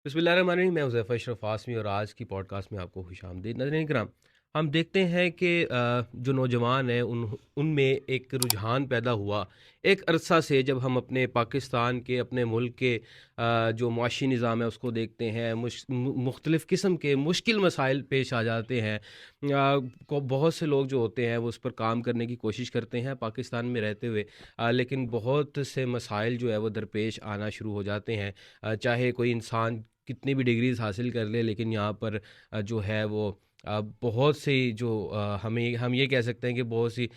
बिस्मिल्लाहिर्रहमानिर्रहीम। मैं हुज़ैफ़ा अशरफ आसमी और आज की पॉडकास्ट में आपको खुशामदीद। नाज़रीन किराम, हम देखते हैं कि जो नौजवान हैं उनमें एक रुझान पैदा हुआ एक अरसा से, जब हम अपने पाकिस्तान के, अपने मुल्क के जो मुआशी निज़ाम है उसको देखते हैं। मुख्तलिफ़ किस्म के मुश्किल मसाइल पेश आ जाते हैं। को बहुत से लोग जो होते हैं वो उस पर काम करने की कोशिश करते हैं पाकिस्तान में रहते हुए, लेकिन बहुत से मसाइल जो है वो दरपेश आना शुरू हो जाते हैं। चाहे कोई इंसान कितनी भी डिग्रीज़ हासिल कर ले, लेकिन यहाँ पर जो है वो बहुत सी जो हम ये कह सकते हैं कि बहुत सी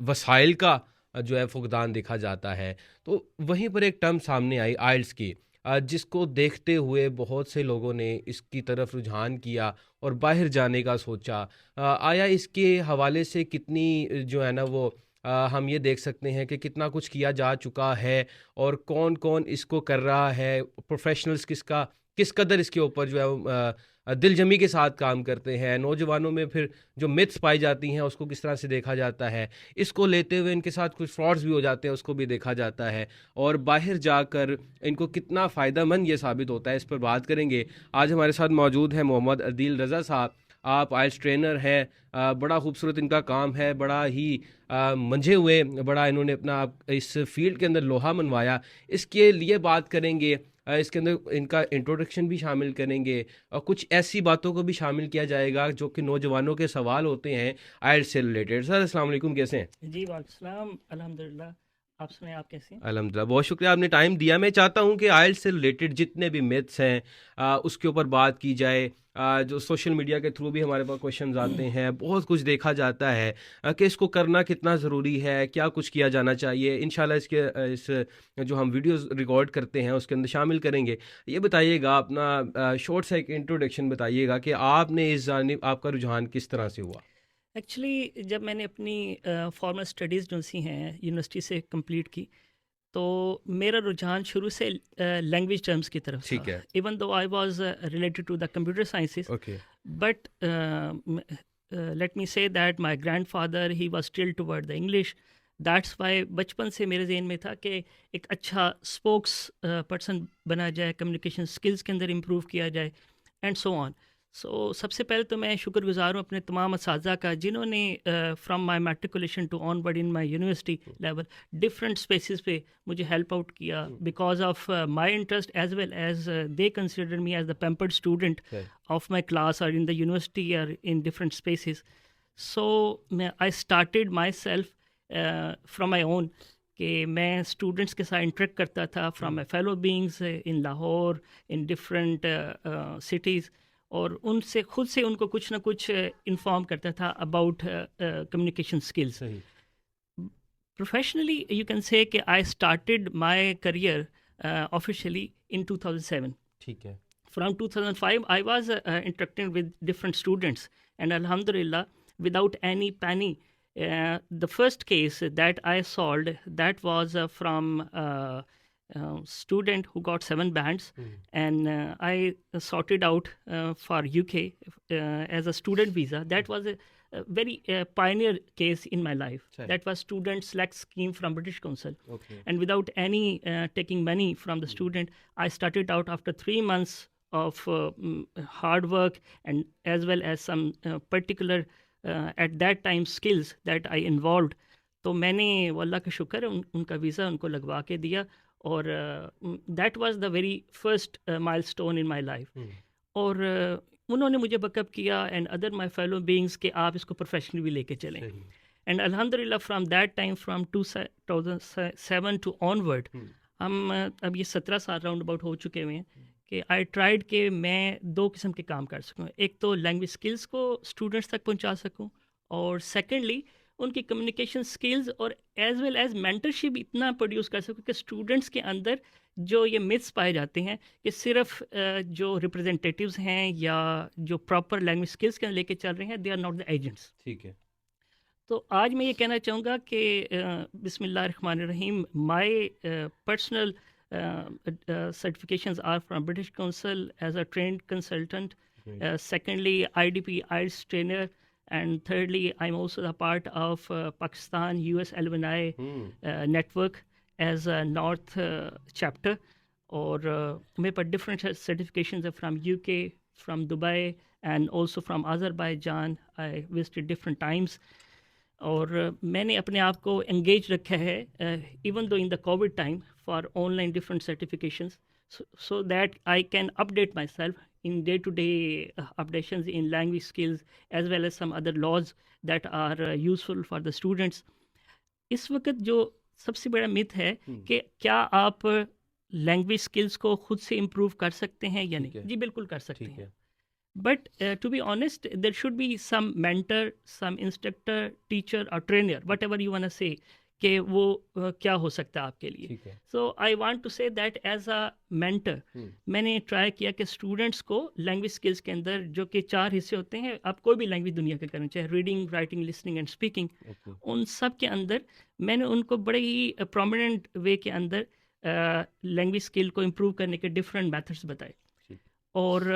वसाइल का जो है फुकदान देखा जाता है। तो वहीं पर एक टर्म सामने आई आइल्स की, जिसको देखते हुए बहुत से लोगों ने इसकी तरफ रुझान किया और बाहर जाने का सोचा। आया इसके हवाले से कितनी जो है ना वो हम ये देख सकते हैं कि कितना कुछ किया जा चुका है और कौन-कौन इसको कर रहा है, प्रोफ़ेशनल्स किस कदर इसके ऊपर जो है वो दिलजमी के साथ काम करते हैं। नौजवानों में फिर जो मिथ्स पाई जाती हैं, उसको किस तरह से देखा जाता है। इसको लेते हुए इनके साथ कुछ फ्रॉड्स भी हो जाते हैं, उसको भी देखा जाता है और बाहर जाकर इनको कितना फ़ायदेमंद ये साबित होता है, इस पर बात करेंगे। आज हमारे साथ मौजूद हैं मोहम्मद अदील रज़ा साहब। आप आइल्स ट्रेनर हैं। बड़ा खूबसूरत इनका काम है, बड़ा ही मंझे हुए, बड़ा इन्होंने अपना इस फ़ील्ड के अंदर लोहा मनवाया। इसके लिए बात करेंगे। इसके अंदर इनका इंट्रोडक्शन भी शामिल करेंगे और कुछ ऐसी बातों को भी शामिल किया जाएगा जो कि नौजवानों के सवाल होते हैं आइल्स से रिलेटेड। सर अस्सलाम वालेकुम, कैसे हैं? जी, वालेकुम अल्हम्दुलिल्लाह। आप सुनाएँ, आप कैसे हैं? अल्हम्दुलिल्लाह, बहुत शुक्रिया आपने टाइम दिया। मैं चाहता हूँ कि आइल्स से रिलेटेड जितने भी मिथ्स हैं उसके ऊपर बात की जाए। जो सोशल मीडिया के थ्रू भी हमारे पास क्वेश्चंस आते हैं, बहुत कुछ देखा जाता है कि इसको करना कितना ज़रूरी है, क्या कुछ किया जाना चाहिए। इंशाल्लाह इस जो हम वीडियोस रिकॉर्ड करते हैं उसके अंदर शामिल करेंगे। ये बताइएगा अपना शॉर्ट सा एक इंट्रोडक्शन बताइएगा कि आपने इस जानिब आपका रुझान किस तरह से हुआ? एक्चुअली जब मैंने अपनी फॉर्मल स्टडीज़ जो सी हैं यूनिवर्सिटी से कंप्लीट की, तो मेरा रुझान शुरू से लैंग्वेज टर्म्स की तरफ था। ठीक है। Even though I was related to the computer sciences, okay. But let me say that my grandfather he was tilted toward the English. That's why बचपन से मेरे ज़हन में था कि एक अच्छा स्पोक्स पर्सन बना जाए, कम्युनिकेशन स्किल्स के अंदर इम्प्रूव किया जाए एंड सो ऑन। सो सबसे पहले तो मैं शुक्रगुज़ार हूँ अपने तमाम असातिज़ा का, जिन्होंने from my matriculation to onward in my university level different spaces पे मुझे हेल्प आउट किया हुँ, because of my interest as well as they consider me as the pampered student right. of my class or in the university or in different spaces. So I started myself from my own कि मैं students के साथ interact करता था from hmm, my fellow beings in Lahore, in different cities, और उनसे खुद से उनको कुछ ना कुछ इन्फॉर्म करता था अबाउट कम्युनिकेशन स्किल्स। सही। Professionally, you can say कि I started my career officially in 2007. ठीक है। From 2005 I was interacting with different students, and alhamdulillah, without any penny. The first case that I solved, that was from student who got 7 bands, hmm, and I sorted out for UK as a student visa. Hmm, That was a very pioneer case in my life. सही। That was student select scheme from British Council, okay. and without any taking money from the hmm, student, I started out after 3 months of hard work, and as well as some particular at that time skills that I involved. तो मैंने वो अल्लाह का शुक्र है उनका visa उनको लगवा के दिया, और that was the very first milestone in my life. हुँ, और उन्होंने मुझे बैकअप किया and other my fellow beings कि आप इसको प्रोफेशनली भी लेके चलें। सही। एंड अल्हम्दुलिल्लाह from that time, from 2007 to onward, हुँ, हम अब ये 17 साल राउंड अबाउट हो चुके हुए हैं कि आई ट्राइड कि मैं दो किस्म के काम कर सकूं। एक तो लैंग्वेज स्किल्स को स्टूडेंट्स तक पहुंचा सकूं, और सेकेंडली उनकी कम्युनिकेशन स्किल्स और एज वेल एज मेंटरशिप इतना प्रोड्यूस कर सकूं कि स्टूडेंट्स के अंदर जो ये मिथ्स पाए जाते हैं कि सिर्फ जो रिप्रेजेंटेटिव्स हैं या जो प्रॉपर लैंग्वेज स्किल्स के लेके चल रहे हैं, they are not the agents. ठीक है। तो आज मैं ये कहना चाहूँगा कि बिस्मिल्लाहिर्रहमानिर्रहीम, my personal certifications are from British Council as a trained consultant. Great. Secondly, IDP IELTS trainer, and thirdly, I'm also a part of Pakistan US Alumni hmm, Network as a North chapter. और मेरे पास different certifications है from UK, from Dubai and also from Azerbaijan. I visited different times. और मैंने अपने आप को engage रखा है इवन दो in the Covid time for online different certifications, so that I can update myself in day-to-day updations in language skills as well as some other laws that are useful for the students. इस वक्त जो सबसे बड़ा myth है कि क्या आप language skills को खुद से इम्प्रूव कर सकते हैं या ठीक नहीं। है। जी बिल्कुल कर सकते ठीक हैं, है। But to be honest there should be some mentor, some instructor, teacher और trainer, whatever you want say कि वो क्या हो सकता है आपके लिए। ठीक है। So I want to say that as a mentor मैंने ट्राई किया कि स्टूडेंट्स को लैंग्वेज स्किल्स के अंदर, जो कि 4 हिस्से होते हैं, आप कोई भी लैंग्वेज दुनिया के करें, चाहे reading, writing, listening and speaking, okay. उन सब के अंदर मैंने उनको बड़े ही प्रोमिनेंट वे के अंदर लैंग्वेज स्किल को इम्प्रूव करने के डिफरेंट मेथड्स बताए। ठीक। और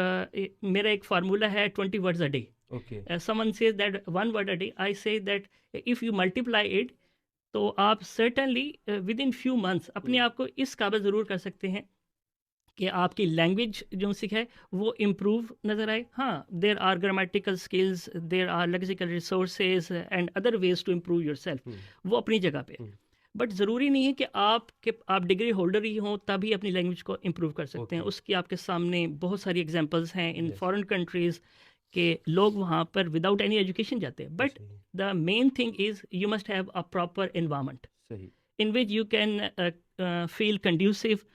मेरा एक फार्मूला है 20 words a day. Okay. Someone says that 1 word a day, I say that if you multiply it, तो आप certainly with in few months अपने आप को इस काबिल ज़रूर कर सकते हैं कि आपकी लैंग्वेज जो सीखा है वो इम्प्रूव नज़र आए। हाँ, there are grammatical skills, there are lexical resources and other ways to improve yourself, वो अपनी जगह पे। बट ज़रूरी नहीं है कि आप डिग्री होल्डर ही हों तभी अपनी लैंग्वेज को इम्प्रूव कर सकते हैं। Okay. उसकी आपके सामने बहुत सारी एग्जांपल्स हैं इन Yes. फॉरेन कंट्रीज़ के लोग वहाँ पर विदाउट एनी एजुकेशन जाते हैं। बट सही। The main thing is you must have a proper environment सही। in which you can feel conducive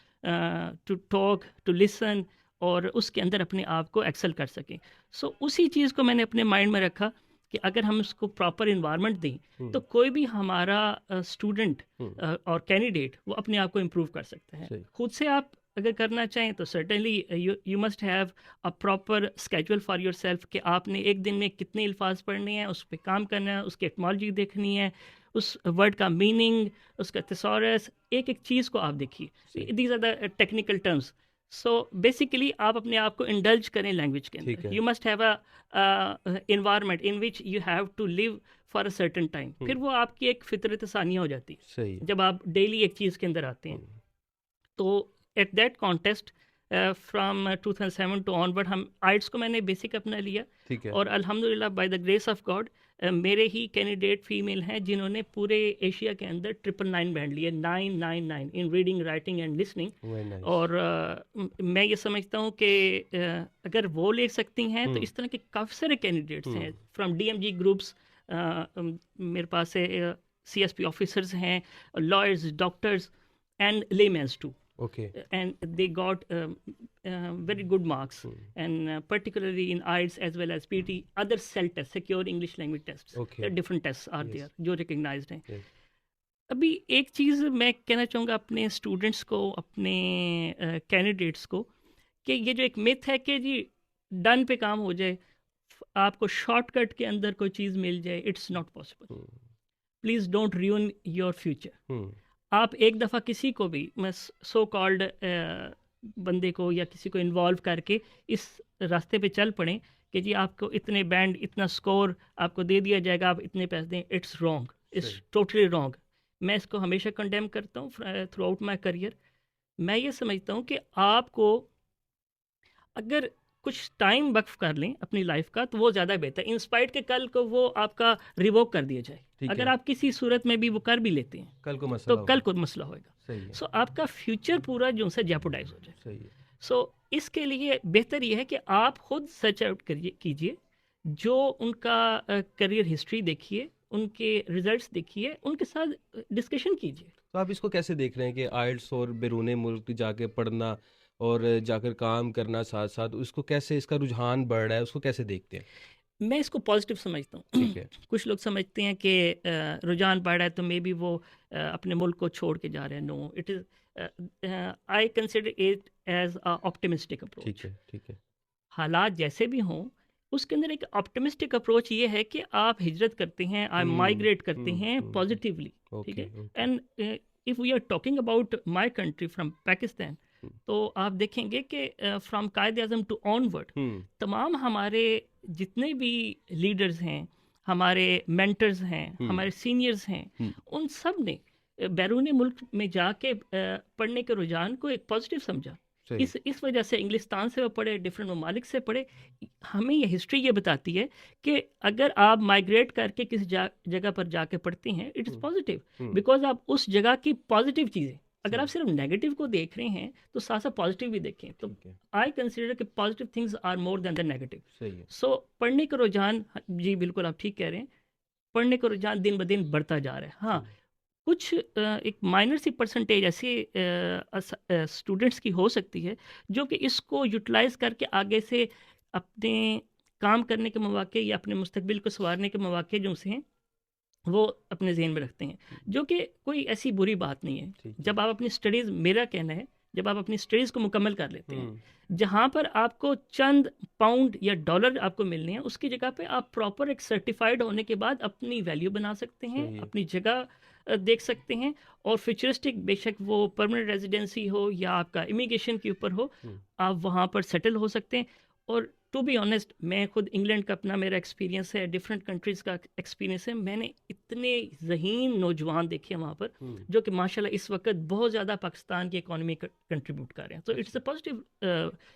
to talk, to listen, और उसके अंदर अपने आप को एक्सेल कर सकें। सो उसी चीज़ को मैंने अपने माइंड में रखा कि अगर हम उसको प्रॉपर इन्वायरमेंट दें तो कोई भी हमारा स्टूडेंट और कैंडिडेट वो अपने आप को इम्प्रूव कर सकता है। सही। खुद से आप अगर करना चाहें तो certainly you must have a proper schedule for your self कि आपने एक दिन में कितने अल्फाज पढ़ने हैं, उस पर काम करना है, उसकी एटमोलॉजी देखनी है, उस वर्ड का मीनिंग, उसका थिसॉरस, एक एक चीज़ को आप देखिए। These are the technical terms. So basically आप अपने आप को इंडल्ज करें लैंग्वेज के ठीक अंदर। है। You must have a environment in which you have to live for a certain time. फिर वो आपकी एक फितरत सानिया हो जाती है सही। जब आप डेली एक चीज़ के अंदर आते हैं। तो at that contest from 2007 to onward हम आइट्स को मैंने बेसिक अपना लिया। ठीक है। और अल्हम्दुलिल्लाह by the grace of God मेरे ही कैंडिडेट फीमेल हैं जिन्होंने पूरे एशिया के अंदर 999 बैंड लिए, 999 इन reading, writing and listening. Very nice. और मैं ये समझता हूँ कि अगर वो ले सकती हैं तो इस तरह के काफ़ी सारे कैंडिडेट्स हैं फ्रॉम DMG ग्रुप्स। मेरे पास है CSP ऑफिसर्स हैं, lawyers, doctors and laymans too, Okay. and they got very good marks, and particularly in IELTS as well as PT, other CEL tests, secure English language tests. Okay. There are different tests are Yes. there जो recognized हैं। Yes. अभी एक चीज़ मैं कहना चाहूँगा अपने students को, अपने कैंडिडेट्स को, कि ये जो एक मिथ है कि जी डन पे काम हो जाए, आपको शॉर्टकट के अंदर कोई चीज़ मिल जाए, it's not possible. Please don't ruin your future. आप एक दफ़ा किसी को भी, मैं सो कॉल्ड बंदे को या किसी को इन्वॉल्व करके इस रास्ते पे चल पड़ें कि जी आपको इतने बैंड, इतना स्कोर आपको दे दिया जाएगा, आप इतने पैसे दें, it's wrong, it's totally wrong. मैं इसको हमेशा कंडेम करता हूँ थ्रू आउट माई करियर। मैं ये समझता हूँ कि आपको अगर कुछ टाइम वक्फ कर लें अपनी लाइफ का तो वो ज़्यादा बेहतर, इंस्पाइट के कल को वो आपका रिवोक कर दिया जाए। ठीक अगर है। आप किसी सूरत में भी वो कर भी लेते हैं कल को मसला तो कल होगा। को मसला होएगा। सही है। सो आपका फ्यूचर पूरा जो से जेपोडाइज हो जाए। सही है। सो इसके लिए बेहतर ये है कि आप खुद सर्च आउट कीजिए, जो उनका करियर हिस्ट्री देखिए, उनके रिजल्ट्स देखिए, उनके साथ डिस्कशन कीजिए। तो आप इसको कैसे देख रहे हैं कि आइल्स और बैरून मुल्क जाके पढ़ना और जाकर काम करना साथ साथ, उसको कैसे, इसका रुझान बढ़ रहा है, उसको कैसे देखते हैं? मैं इसको पॉजिटिव समझता हूँ। ठीक है। कुछ लोग समझते हैं कि रुझान बढ़ रहा है तो मे बी वो अपने मुल्क को छोड़ के जा रहे हैं। No, it is, I consider it as a optimistic approach. ठीक है। ठीक है। हालात जैसे भी हों, उसके अंदर एक ऑप्टिमिस्टिक अप्रोच ये है कि आप हिजरत करते हैं, आप माइग्रेट करते हैं पॉजिटिवली। ठीक है। And if we are talking about my country from Pakistan, तो आप देखेंगे कि from Quaid Azam to onward तमाम हमारे जितने भी लीडर्स हैं, हमारे मेंटर्स हैं, हमारे सीनियर्स हैं, उन सब ने बैरून मुल्क में जाके पढ़ने के रुझान को एक पॉजिटिव समझा। सही। इस वजह से इंग्लिस्तान से वो पढ़े, डिफरेंट ममालिक से पढ़े। हमें ये हिस्ट्री ये बताती है कि अगर आप माइग्रेट करके किसी जगह पर जाके पढ़ते हैं, इट इज़ पॉजिटिव, बिकॉज आप उस जगह की पॉजिटिव चीज़ें, अगर आप सिर्फ नेगेटिव को देख रहे हैं तो साथ साथ पॉजिटिव भी देखें। तो ठीक है। आई कंसिडर कि positive things are more than the negative. सही है। सो पढ़ने का रुझान, जी बिल्कुल आप ठीक कह रहे हैं, पढ़ने का रुझान दिन ब दिन बढ़ता जा रहा है। हाँ, कुछ एक माइनर सी परसेंटेज ऐसी स्टूडेंट्स की हो सकती है जो कि इसको यूटिलाइज करके आगे से अपने काम करने के मौके या अपने मुस्तकबिल को संवारने के मौके जो से हैं वो अपने जहन में रखते हैं, जो कि कोई ऐसी बुरी बात नहीं है। ठीक है। जब आप अपनी स्टडीज़, मेरा कहना है, जब आप अपनी स्टडीज़ को मुकम्मल कर लेते हैं, जहाँ पर आपको चंद पाउंड या डॉलर आपको मिलने हैं, उसकी जगह पे आप प्रॉपर एक सर्टिफाइड होने के बाद अपनी वैल्यू बना सकते हैं, सही है। अपनी जगह देख सकते हैं, और फ्यूचरिस्टिक, बेशक वो परमानेंट रेजिडेंसी हो या आपका इमिग्रेशन के ऊपर हो, आप वहाँ पर सेटल हो सकते हैं। और टू बी ऑनेस्ट, मैं खुद इंग्लैंड का अपना मेरा एक्सपीरियंस है, डिफरेंट कंट्रीज़ का एक्सपीरियंस है, मैंने इतने ज़हीन नौजवान देखे हैं वहाँ पर जो कि माशाल्लाह इस वक्त बहुत ज़्यादा पाकिस्तान की इकॉनमी कंट्रीब्यूट कर रहे हैं। तो it's a positive,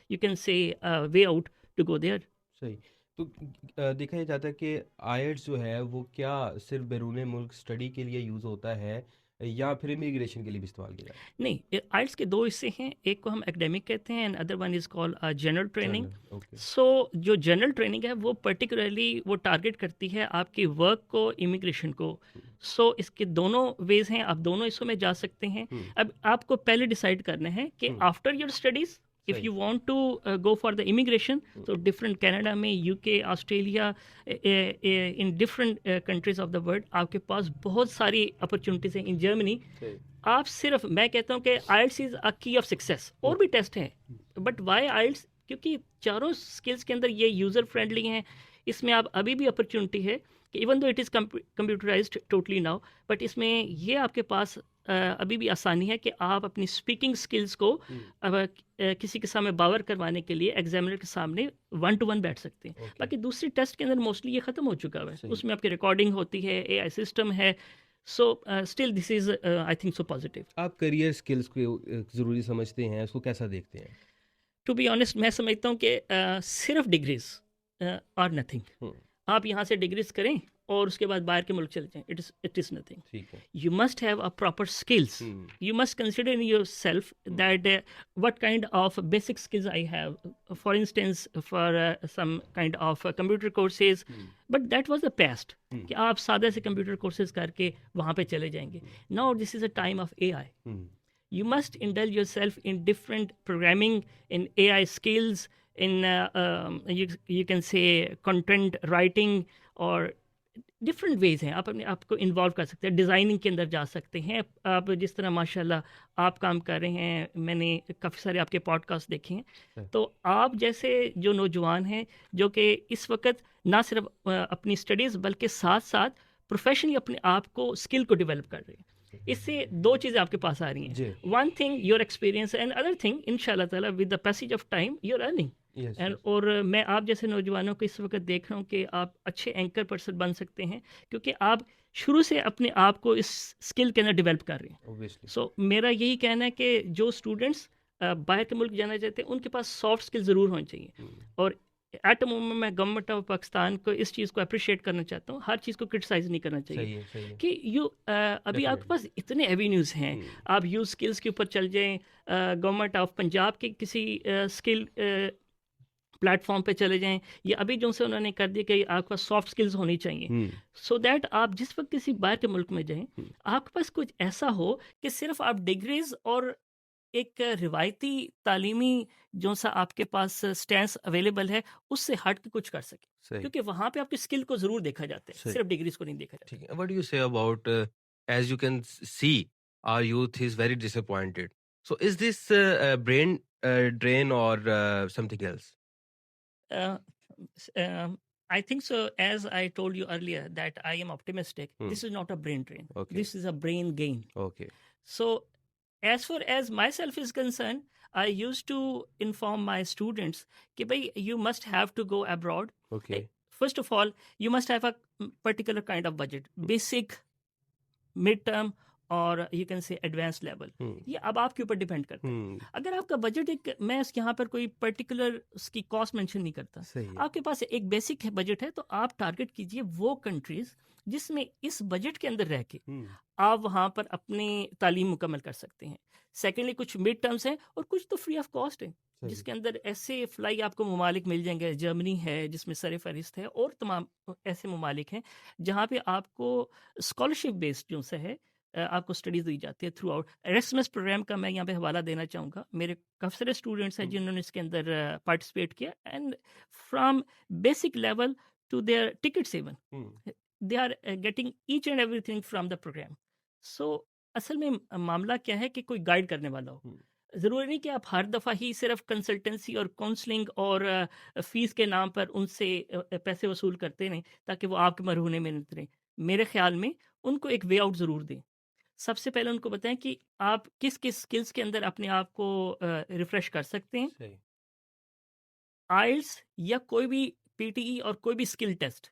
you can say, way out to go there. सही। तो देखा ये जाता है कि आईएलटीएस जो है वो क्या सिर्फ बैरून मुल्क स्टडी के लिए यूज़ होता है या फिर इमिग्रेशन के लिए भी इस्तेमाल किया जाता है? नहीं, आइल्स के दो हिस्से हैं, एक को हम एकेडमिक कहते हैं and other one is called general training. General, okay. So जो जनरल ट्रेनिंग है वो पर्टिकुलरली वो टारगेट करती है आपकी वर्क को, इमिग्रेशन को। सो इसके दोनों वेज हैं, आप दोनों हिस्सों में जा सकते हैं। अब आपको पहले डिसाइड करना है कि आफ्टर योर स्टडीज़ इफ़ सही। You want to go for the immigration, तो डिफरेंट कनाडा में, UK, Australia, in different countries of the world आपके पास बहुत सारी अपॉर्चुनिटीज़ हैं। इन जर्मनी सही। आप सिर्फ, मैं कहता हूँ कि आइल्स इज़ अ की ऑफ सक्सेस। और भी टेस्ट हैं, बट वाई आइल्स? क्योंकि चारों स्किल्स के अंदर ये यूज़र फ्रेंडली हैं। इसमें आप अभी भी अपॉर्चुनिटी है कि even though it is computerised totally now, but इसमें ये आपके पास अभी भी आसानी है कि आप अपनी स्पीकिंग स्किल्स को किसी के सामने बावर करवाने के लिए एग्जामिनर के सामने 1 to 1 बैठ सकते हैं। Okay. बाकी दूसरी टेस्ट के अंदर मोस्टली ये ख़त्म हो चुका है, सही। उसमें आपकी रिकॉर्डिंग होती है, AI सिस्टम है। So still this is I think so positive. आप करियर स्किल्स को ज़रूरी समझते हैं, उसको कैसा देखते हैं? टू बी ऑनेस्ट, मैं समझता हूँ कि सिर्फ डिग्रीज आर नथिंग। आप यहाँ से डिग्रीज करें और उसके बाद बाहर के मुल्क चले जाएं, इट इज़ नथिंग। ठीक है। You must have a proper skills. You must consider in yourself that what kind of basic skills I have. For instance, for some kind of computer courses, but that was the past. कि आप सादे से computer courses करके वहाँ पे चले जाएंगे. Now this is a time of AI. You must indulge yourself in different programming, in AI skills, in you can say content writing, और डिफरेंट वेज हैं। आप अपने आप को इन्वॉल्व कर सकते हैं, डिज़ाइनिंग के अंदर जा सकते हैं। आप जिस तरह माशाल्लाह आप काम कर रहे हैं, मैंने काफ़ी सारे आपके पॉडकास्ट देखे हैं। तो आप जैसे जो नौजवान हैं जो कि इस वक्त ना सिर्फ अपनी स्टडीज़ बल्कि साथ साथ प्रोफेशनली अपने आप को, स्किल को डेवलप कर रहे हैं, इससे दो चीज़ें आपके पास आ रही हैं। One thing your experience and other thing इंशाल्लाह ताला with the passage of time your earning. And और मैं आप जैसे नौजवानों को इस वक्त देख रहा हूँ कि आप अच्छे एंकर पर्सन बन सकते हैं क्योंकि आप शुरू से अपने आप को इस स्किल के अंदर डेवलप कर रहे हैं। सो मेरा यही कहना है कि जो स्टूडेंट्स बाहर के मुल्क जाना चाहते हैं उनके पास सॉफ्ट स्किल ज़रूर होनी चाहिए। और एट मोमेंट मैं गवर्नमेंट ऑफ पाकिस्तान को इस चीज़ को अप्रिशिएट करना चाहता हूँ, हर चीज़ को क्रिटिसाइज नहीं करना चाहिए। सही है। कि अभी आपके पास इतने एवेन्यूज़ हैं, आप यूज स्किल्स के ऊपर चल जाएं, गवर्नमेंट ऑफ पंजाब के किसी स्किल प्लेटफॉर्म पे चले जाएं, या अभी जो से उन्होंने कर दिया कि आपके पास सॉफ्ट स्किल्स होनी चाहिए, सो दैट आप जिस वक्त किसी बाहर के मुल्क में जाएं आपके पास कुछ ऐसा हो कि सिर्फ आप डिग्रीज और एक रिवायती तालीमी जो सा आपके पास स्टैंस अवेलेबल है उससे हट के कुछ कर सके, क्योंकि वहाँ पे आपकी स्किल को ज़रूर देखा जाता है, सिर्फ डिग्रीज को नहीं देखा जाता। ठीक है। What do you say about, as you can see our youth is very disappointed, so is this brain drain और something else? I think so. As I told you earlier, that I am optimistic. This is not a brain drain. Okay. This is a brain gain. Okay. So, as far as myself is concerned, I used to inform my students कि भाई you must have to go abroad. Okay. First of all, you must have a particular kind of budget, basic, mid-term और you can से advance level, ये अब आपके ऊपर depend करता है। अगर आपका बजट एक, मैं यहाँ पर कोई पर्टिकुलर उसकी कॉस्ट मेंशन नहीं करता, सही है। आपके पास एक बेसिक है बजट है, तो आप टारगेट कीजिए वो कंट्रीज जिसमें इस बजट के अंदर रह के आप वहाँ पर अपनी तालीम मुकम्मल कर सकते हैं। सेकेंडली कुछ मिड टर्म्स हैं और कुछ तो फ्री ऑफ कॉस्ट है, जिसके अंदर ऐसे फ्लाई आपको ममालिक मिल जाएंगे। जर्मनी है जिसमें सर फहरिस्त है, और तमाम ऐसे ममालिक हैं जहाँ पे आपको स्कॉलरशिप बेस्ड जो से है आपको स्टडीज दी जाती है थ्रू आउट। एरेस्मस प्रोग्राम का मैं यहाँ पे हवाला देना चाहूँगा। मेरे काफ़ी सारे स्टूडेंट्स हैं जिन्होंने इसके अंदर पार्टिसिपेट किया, and from basic level to their tickets even they are getting each and everything from the program. So असल में मामला क्या है कि कोई गाइड करने वाला हो। ज़रूरी नहीं कि आप हर दफ़ा ही सिर्फ कंसल्टेंसी और काउंसलिंग और फीस के नाम पर उनसे पैसे वसूल करते रहें ताकि वो आपके मरहूने में न उतरें। मेरे ख्याल में उनको एक वे आउट ज़रूर दें। सबसे पहले उनको बताएं कि आप किस किस स्किल्स के अंदर अपने आप को रिफ्रेश कर सकते हैं। सही। आइल्स या कोई भी पीटीई और कोई भी स्किल टेस्ट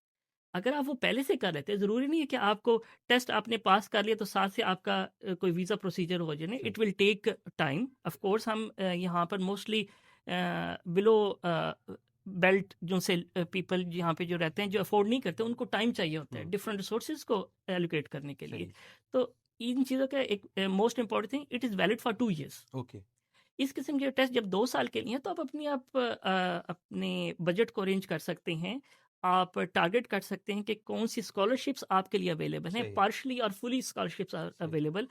अगर आप वो पहले से कर लेते हैं, ज़रूरी नहीं है कि आपको टेस्ट आपने पास कर लिया तो साथ से आपका कोई वीज़ा प्रोसीजर हो जाए। It will take time. Of course हम यहाँ पर मोस्टली बिलो बेल्ट जो से पीपल यहाँ पे जो रहते हैं, जो अफोर्ड नहीं करते, उनको टाइम चाहिए होता है डिफरेंट रिसोर्सेज को एलोकेट करने के लिए। तो इन चीज़ों का एक most important thing, it is valid for 2 years। Okay. इस किस्म के टेस्ट जब 2 साल के लिए हैं, तो आप अपने बजट को अरेंज कर सकते हैं। आप टारगेट कर सकते हैं कि कौन सी स्कॉलरशिप्स आपके लिए अवेलेबल हैं, सही। पार्शली और फुली स्कॉलरशिप्स आर सही। अवेलेबल।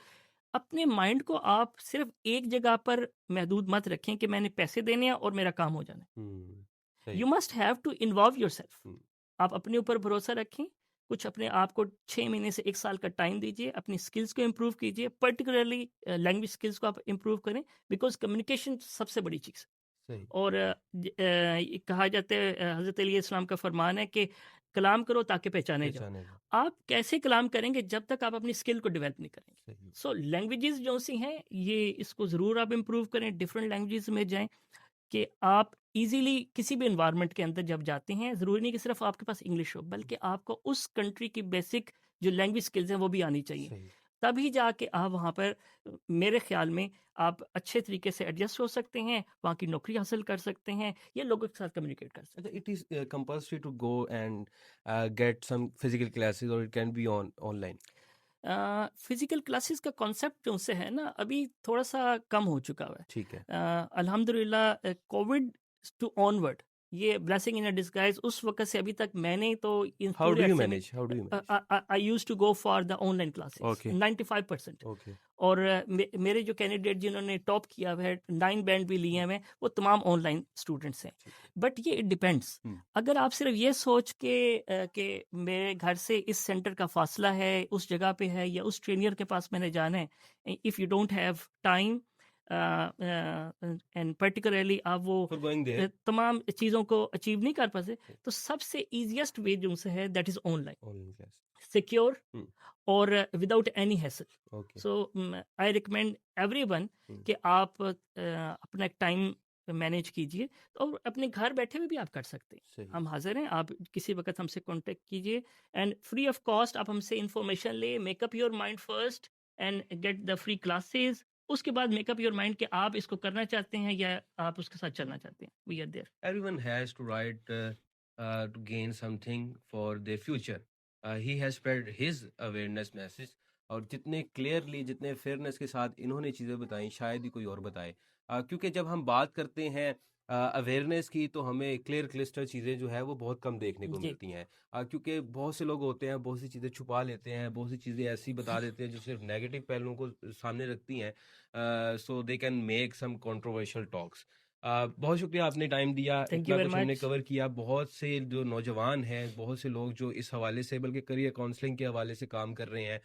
अपने माइंड को आप सिर्फ एक जगह पर महदूद मत रखें कि मैंने पैसे देने हैं और मेरा काम हो जाना है। सही। You must have to involve yourself. Hmm. आप अपने ऊपर भरोसा रखें, कुछ अपने आप को 6 महीने से 1 साल का टाइम दीजिए, अपनी स्किल्स को इम्प्रूव कीजिए, पर्टिकुलरली लैंग्वेज स्किल्स को आप इम्प्रूव करें, बिकॉज कम्युनिकेशन सबसे बड़ी चीज़। सही। और ये कहा जाता है, हज़रत अली इस्लाम का फरमान है कि कलाम करो ताकि पहचाने जाओ। पहचाने का। आप कैसे कलाम करेंगे जब तक आप अपनी स्किल को डेवलप नहीं करेंगे। सही। सो लैंग्वेजेस जो सी हैं, ये इसको ज़रूर आप इम्प्रूव करें, डिफरेंट लैंग्वेजेस में जाएं कि आप इजीली किसी भी एनवायरनमेंट के अंदर जब जाते हैं, ज़रूरी नहीं कि सिर्फ आपके पास इंग्लिश हो, बल्कि आपको उस कंट्री की बेसिक जो लैंग्वेज स्किल्स हैं वो भी आनी चाहिए। सही। तभी जाके आप वहाँ पर मेरे ख्याल में आप अच्छे तरीके से एडजस्ट हो सकते हैं, वहाँ की नौकरी हासिल कर सकते हैं, या लोगों के साथ कम्युनिकेट कर सकते अच्छा, it is compulsory to go and get some physical classes और it can be on online? हैं। फिजिकल क्लासेस का कॉन्सेप्ट जो से है ना, अभी थोड़ा सा कम हो चुका हुआ है। ठीक है। अल्हम्दुलिल्लाह कोविड टू ऑनवर्ड, ये ब्लेसिंग इन अ डिस्गाइज, उस वक्त से अभी तक मैंने तो इन हाउ पूरे डू यू अरसे में manage? How do you manage? I use to go for the online classes okay. 95%। Okay. और मेरे जो कैंडिडेट जिन्होंने टॉप किया हुआ है, 9 बैंड भी लिए हुए हैं, वो तमाम ऑनलाइन स्टूडेंट्स हैं। ठीक है। बट ये इट डिपेंड्स। अगर आप सिर्फ ये सोच के कि मेरे घर से इस सेंटर का फासला है, उस जगह पे है, या उस ट्रेनियर के पास मैंने जाना है, if you don't have time and particularly आप वो फॉर गोइंग देयर। तमाम चीज़ों को अचीव नहीं कर पाते, तो सबसे ईजिएस्ट वे जो से है that is online, online class. Secure और without any hassle. Okay. So I recommend everyone कि आप अपना एक टाइम मैनेज कीजिए, और अपने घर बैठे हुए भी आप कर सकते हैं। सही। हम हाजिर हैं, आप किसी वक्त हमसे कांटेक्ट कीजिए, एंड फ्री ऑफ कॉस्ट आप हमसे इंफॉर्मेशन ले, make up your mind first and get the free classes. उसके बाद मेकअप योर माइंड कि आप इसको करना चाहते हैं या आप उसके साथ चलना चाहते हैं। We are there. Everyone has to write to gain something for their future. He has spread his awareness message और जितने क्लियरली जितने फेयरनेस के साथ इन्होंने चीज़ें बताई शायद ही कोई और बताए। क्योंकि जब हम बात करते हैं अवेयरनेस की तो हमें क्लियर क्लिस्टर चीज़ें जो है वो बहुत कम देखने को जी। मिलती हैं। क्योंकि बहुत से लोग होते हैं, बहुत सी चीज़ें छुपा लेते हैं, बहुत सी चीज़ें ऐसी बता देते हैं जो सिर्फ नेगेटिव पहलुओं को सामने रखती हैं, so they can make some controversial talks. बहुत शुक्रिया आपने टाइम दिया, थैंक यू इतना वेरी कुछ हमने मच। कवर किया। बहुत से जो नौजवान हैं, बहुत से लोग जो इस हवाले से बल्कि करियर काउंसलिंग के हवाले से काम कर रहे हैं,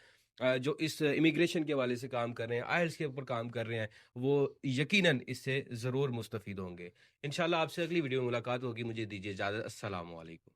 जो इस इमिग्रेशन के हवाले से काम कर रहे हैं, आइल्स के ऊपर काम कर रहे हैं, वो यकीनन इससे ज़रूर मुस्तफ़ीद होंगे। इंशाल्लाह आपसे अगली वीडियो में मुलाकात होगी। मुझे दीजिए इजाज़त। अस्सलामु अलैकुम।